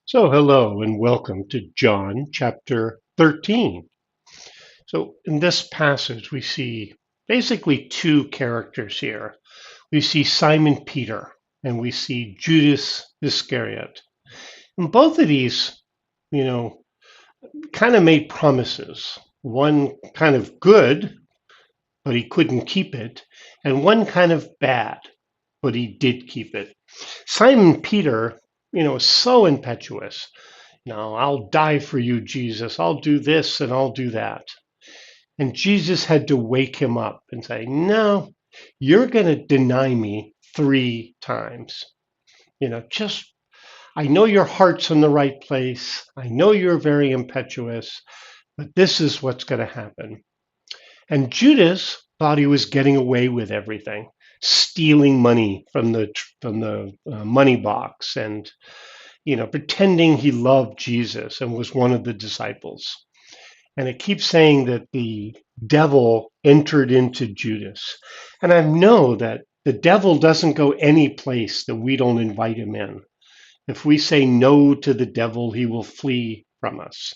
So, hello and welcome to John chapter 13. So, in this passage, we see basically two characters here. We see Simon Peter and we see Judas Iscariot. And both of these, you know, kind of made promises. One kind of good, but he couldn't keep it, and one kind of bad, but he did keep it. Simon Peter, is so impetuous. No, I'll die for you, Jesus. I'll do this and I'll do that. And Jesus had to wake him up and say, no, you're going to deny me 3 times. Just, I know your heart's in the right place. I know you're very impetuous, but this is what's going to happen. And Judas thought he was getting away with everything, stealing money from the money box and pretending he loved Jesus and was one of the disciples. And it keeps saying that the devil entered into Judas. And I know that the devil doesn't go any place that we don't invite him in. If we say no to the devil, he will flee from us.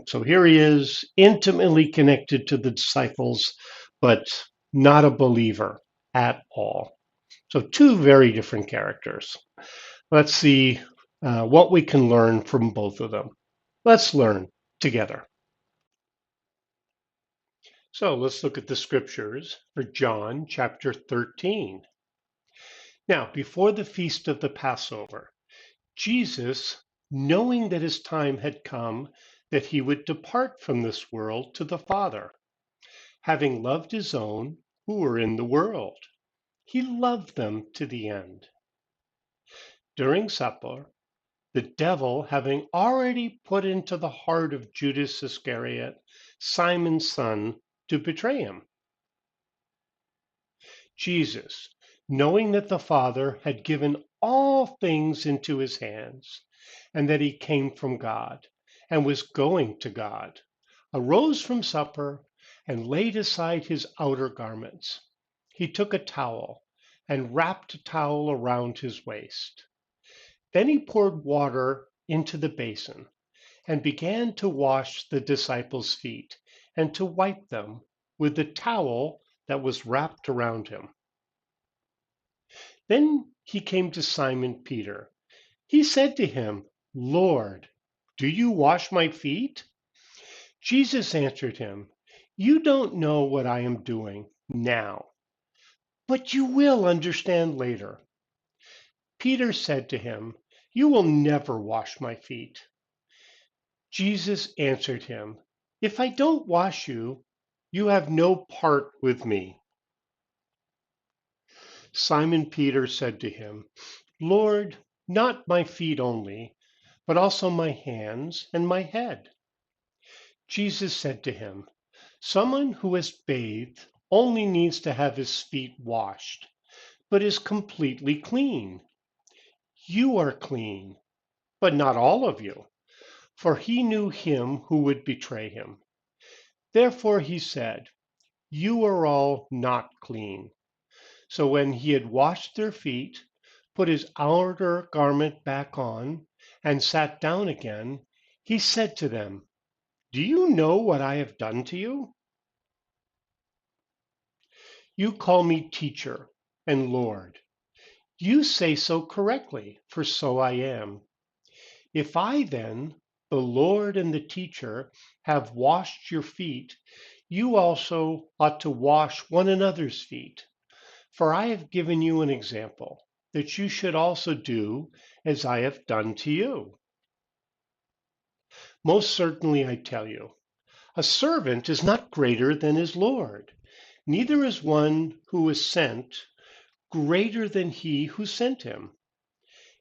So here he is, intimately connected to the disciples, but not a believer at all. So two very different characters. Let's see what we can learn from both of them. Let's learn together. So let's look at the scriptures for John chapter 13. Now, before the feast of the Passover, Jesus, knowing that his time had come that he would depart from this world to the Father, having loved his own who were in the world, he loved them to the end. During supper, the devil having already put into the heart of Judas Iscariot, Simon's son, to betray him. Jesus, knowing that the Father had given all things into his hands, and that he came from God and was going to God, arose from supper and laid aside his outer garments. He took a towel and wrapped a towel around his waist. Then he poured water into the basin and began to wash the disciples' feet and to wipe them with the towel that was wrapped around him. Then he came to Simon Peter. He said to him, Lord, do you wash my feet? Jesus answered him, You don't know what I am doing now, but you will understand later. Peter said to him, You will never wash my feet. Jesus answered him, If I don't wash you, you have no part with me. Simon Peter said to him, Lord, not my feet only, but also my hands and my head. Jesus said to him, Someone who has bathed only needs to have his feet washed, but is completely clean. You are clean, but not all of you. For he knew him who would betray him. Therefore he said, You are all not clean. So when he had washed their feet, put his outer garment back on, and sat down again, he said to them, Do you know what I have done to you? You call me teacher and Lord. You say so correctly, for so I am. If I then, the Lord and the teacher, have washed your feet, you also ought to wash one another's feet. For I have given you an example, that you should also do as I have done to you. Most certainly I tell you, a servant is not greater than his Lord, neither is one who is sent greater than he who sent him.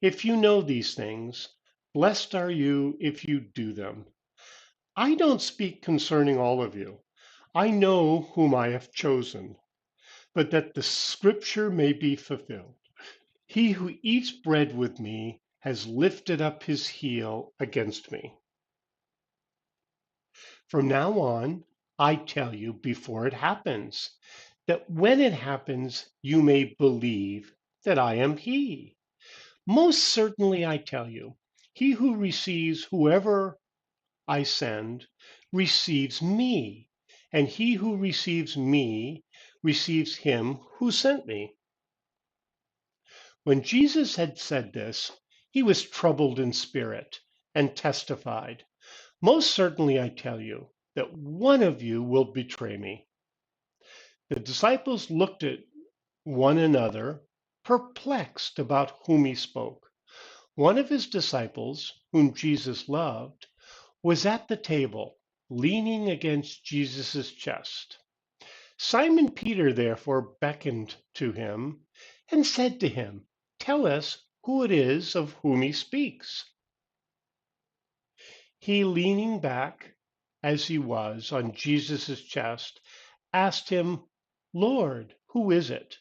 If you know these things, blessed are you if you do them. I don't speak concerning all of you. I know whom I have chosen, but that the scripture may be fulfilled. He who eats bread with me has lifted up his heel against me. From now on, I tell you before it happens, that when it happens, you may believe that I am he. Most certainly, I tell you, He who receives whoever I send receives me, and he who receives me receives him who sent me. When Jesus had said this, he was troubled in spirit and testified, "Most certainly I tell you that one of you will betray me." The disciples looked at one another, perplexed about whom he spoke. One of his disciples, whom Jesus loved, was at the table, leaning against Jesus' chest. Simon Peter therefore beckoned to him and said to him, "Tell us who it is of whom he speaks." He, leaning back as he was on Jesus' chest, asked him, "Lord, who is it?"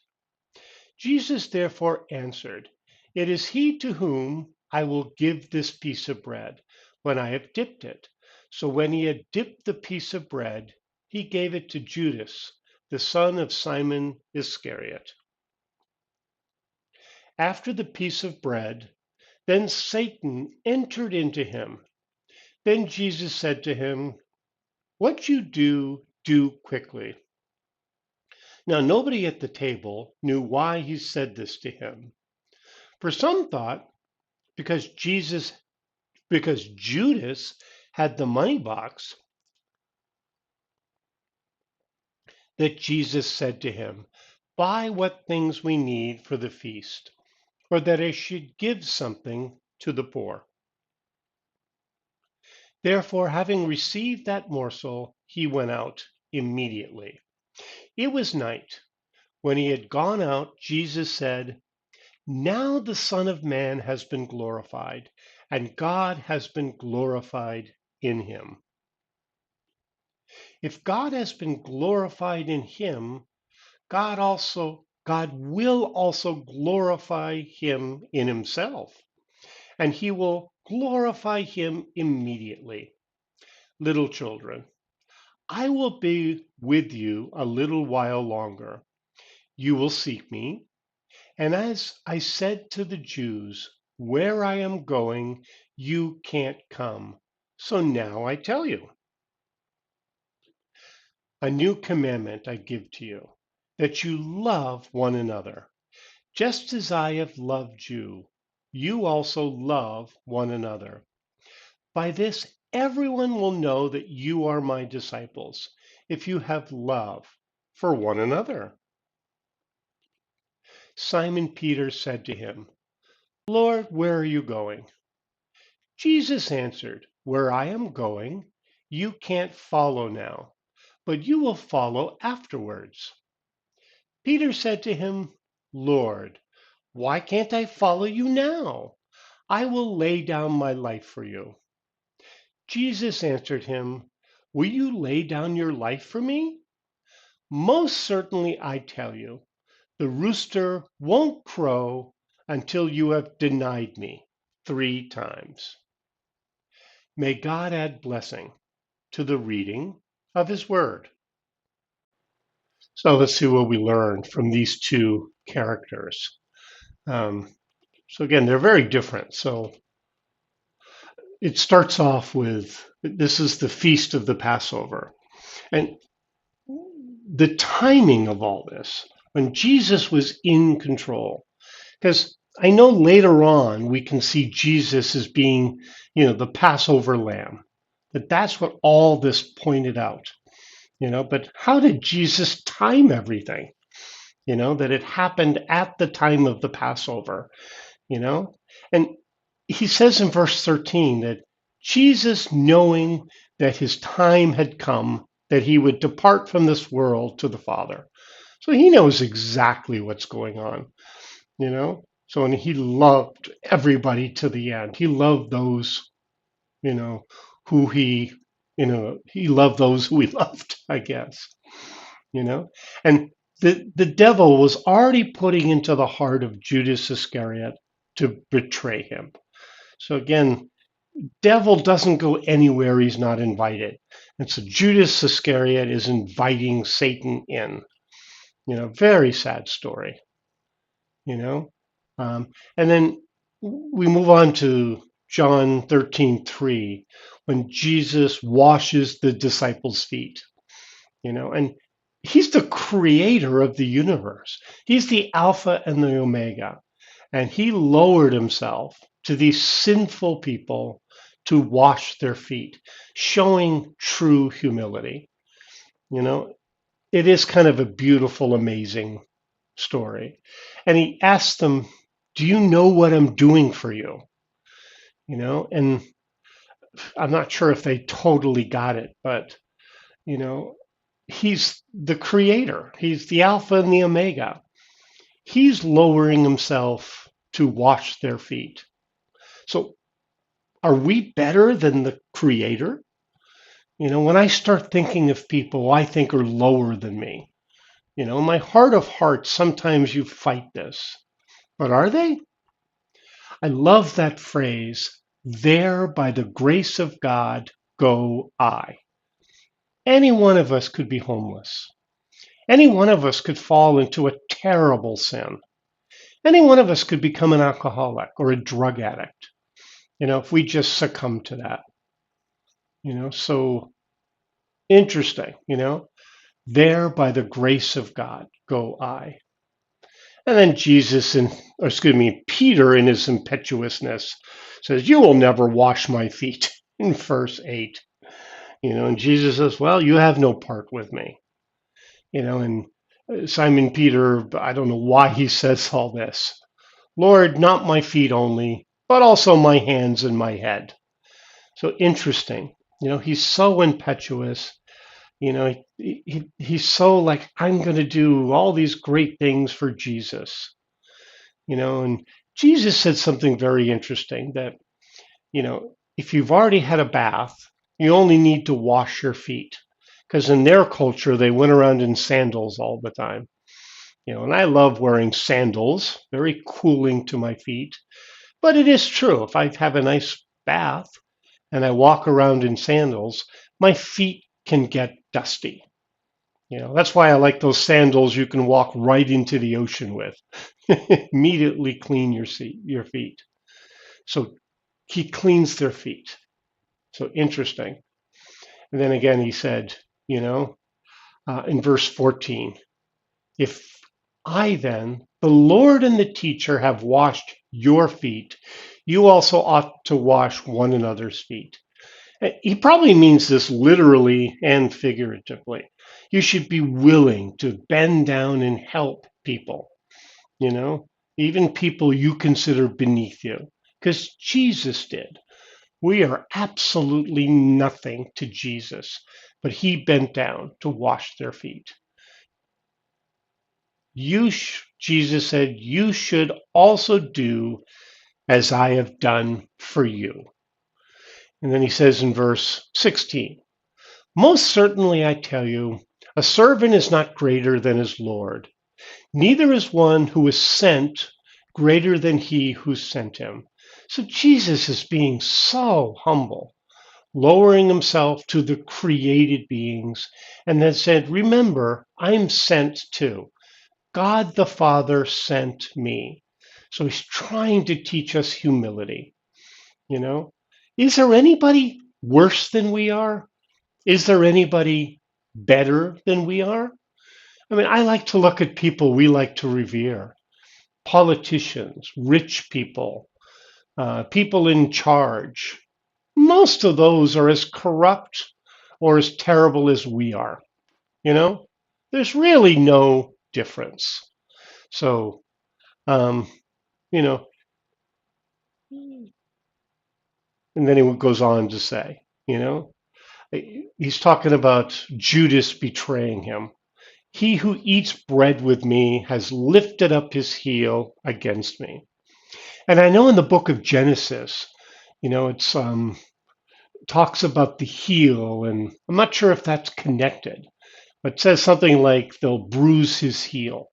Jesus therefore answered, "It is he to whom I will give this piece of bread when I have dipped it." So when he had dipped the piece of bread, he gave it to Judas, the son of Simon Iscariot. After the piece of bread, then Satan entered into him. Then Jesus said to him, "What you do, do quickly." Now nobody at the table knew why he said this to him. For some thought because Judas had the money box, that Jesus said to him, "Buy what things we need for the feast, or that I should give something to the poor." Therefore, having received that morsel, he went out immediately. It was night. When he had gone out, Jesus said, "Now the Son of Man has been glorified, and God has been glorified in him. If God has been glorified in him, God will also glorify him in himself, and he will glorify him immediately. Little children, I will be with you a little while longer. You will seek me, and as I said to the Jews, where I am going, you can't come. So now I tell you, a new commandment I give to you, that you love one another. Just as I have loved you, you also love one another. By this, everyone will know that you are my disciples, if you have love for one another. Simon Peter said to him, "Lord, where are you going?" Jesus answered, "Where I am going, you can't follow now, but you will follow afterwards." Peter said to him, "Lord, why can't I follow you now? I will lay down my life for you." Jesus answered him, "Will you lay down your life for me? Most certainly I tell you, the rooster won't crow until you have denied me 3 times." May God add blessing to the reading of his word. So let's see what we learn from these two characters. So again, they're very different. So it starts off with, this is the feast of the Passover. And the timing of all this, when Jesus was in control, because I know later on we can see Jesus as being, the Passover lamb, that's what all this pointed out, but how did Jesus time everything? That it happened at the time of the Passover, you know? And he says in verse 13 that Jesus, knowing that his time had come, that he would depart from this world to the Father. So he knows exactly what's going on, you know? So, and he loved everybody to the end. He loved those, you know, who he loved those who he loved, I guess, you know? And the devil was already putting into the heart of Judas Iscariot to betray him. So again, devil doesn't go anywhere he's not invited. And so Judas Iscariot is inviting Satan in. Very sad story, you know. And then we move on to John 13:3, when Jesus washes the disciples' feet, and he's the creator of the universe. He's the Alpha and the Omega. And he lowered himself to these sinful people to wash their feet, showing true humility. You know, it is kind of a beautiful, amazing story. And he asked them, "Do you know what I'm doing for you?" And I'm not sure if they totally got it, but, you know, he's the creator, he's the Alpha and the Omega. He's lowering himself to wash their feet. So, are we better than the creator? When I start thinking of people I think are lower than me, in my heart of hearts, sometimes you fight this. But are they? I love that phrase, there by the grace of God go I. Any one of us could be homeless. Any one of us could fall into a terrible sin. Any one of us could become an alcoholic or a drug addict, if we just succumb to that. So interesting, there by the grace of God go I. And then Peter in his impetuousness says, "You will never wash my feet," in verse 8. And Jesus says, "Well, you have no part with me." And Simon Peter, I don't know why he says all this. "Lord, not my feet only, but also my hands and my head." So interesting. He's so impetuous. He's so like, I'm going to do all these great things for Jesus. And Jesus said something very interesting that, if you've already had a bath, you only need to wash your feet. Because in their culture, they went around in sandals all the time. And I love wearing sandals, very cooling to my feet. But it is true, if I have a nice bath and I walk around in sandals, my feet can get dusty. That's why I like those sandals you can walk right into the ocean with. Immediately clean your feet. So he cleans their feet. So interesting. And then again, he said, in verse 14, if I then, the Lord and the teacher, have washed your feet, you also ought to wash one another's feet. He probably means this literally and figuratively. You should be willing to bend down and help people, even people you consider beneath you, because Jesus did. We are absolutely nothing to Jesus, but he bent down to wash their feet. Jesus said, you should also do as I have done for you. And then he says in verse 16, most certainly I tell you, a servant is not greater than his Lord, neither is one who is sent greater than he who sent him. So Jesus is being so humble, lowering himself to the created beings, and then said, remember, I'm sent too. God the Father sent me. So he's trying to teach us humility. Is there anybody worse than we are? Is there anybody better than we are? I mean, I like to look at people we like to revere: politicians, rich people, people in charge. Most of those are as corrupt or as terrible as we are. You know, there's really no difference. So, um, you know, and then he goes on to say, he's talking about Judas betraying him. He who eats bread with me has lifted up his heel against me. And I know in the book of Genesis, it's talks about the heel, and I'm not sure if that's connected, but it says something like they'll bruise his heel,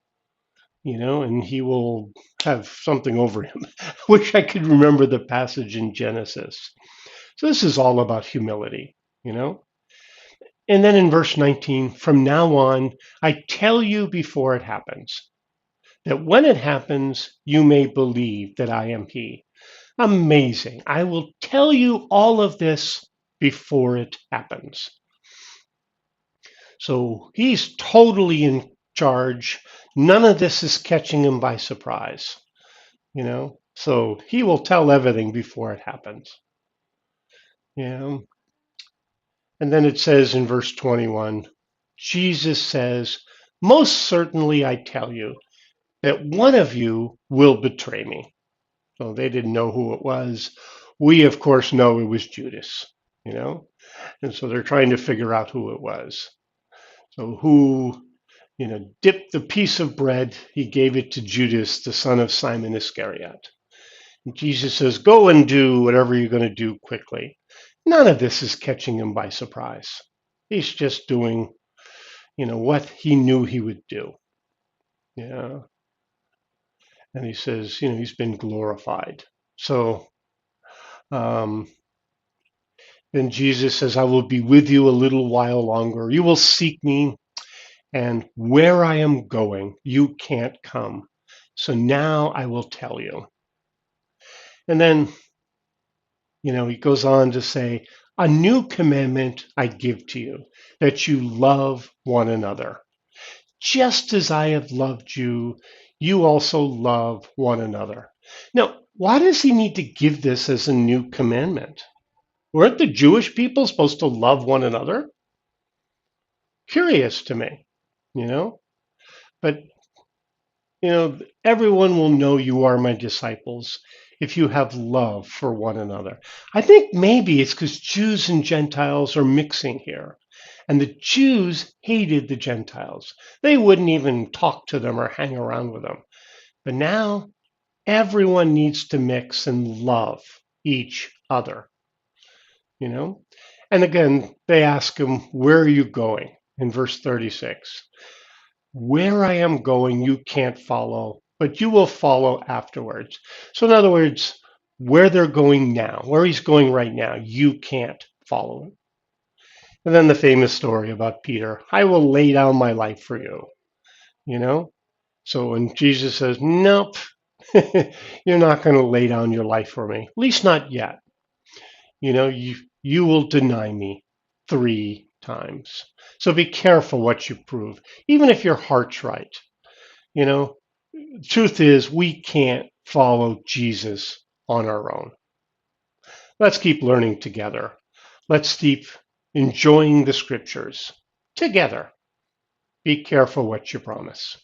and he will have something over him. I wish I could remember the passage in Genesis. So this is all about humility, And then in verse 19, from now on, I tell you before it happens, that when it happens, you may believe that I am he. Amazing. I will tell you all of this before it happens. So he's totally in charge. None of this is catching him by surprise, you know? So he will tell everything before it happens. You know? And then it says in verse 21, Jesus says, "Most certainly I tell you that one of you will betray me." So they didn't know who it was. We, of course, know it was Judas, you know? And so they're trying to figure out who it was. So who, dipped the piece of bread, he gave it to Judas, the son of Simon Iscariot. And Jesus says, "Go and do whatever you're going to do quickly." None of this is catching him by surprise. He's just doing, what he knew he would do. Yeah. And he says, he's been glorified. So um, then Jesus says, "I will be with you a little while longer. You will seek me, and where I am going, you can't come. So now I will tell you." And then, he goes on to say, "A new commandment I give to you, that you love one another. Just as I have loved you, you also love one another." Now, why does he need to give this as a new commandment? Weren't the Jewish people supposed to love one another? Curious to me, you know? But everyone will know you are my disciples if you have love for one another. I think maybe it's because Jews and Gentiles are mixing here. And the Jews hated the Gentiles. They wouldn't even talk to them or hang around with them. But now everyone needs to mix and love each other, you know? And again, they ask him, "Where are you going?" In verse 36. "Where I am going, you can't follow, but you will follow afterwards." So, in other words, where they're going now, where he's going right now, you can't follow him. And then the famous story about Peter, "I will lay down my life for you," you know? So when Jesus says, "Nope, you're not going to lay down your life for me, at least not yet. You will deny me 3 times. So be careful what you prove, even if your heart's right. You know, truth is, we can't follow Jesus on our own. Let's keep learning together. Let's keep enjoying the scriptures together. Be careful what you promise."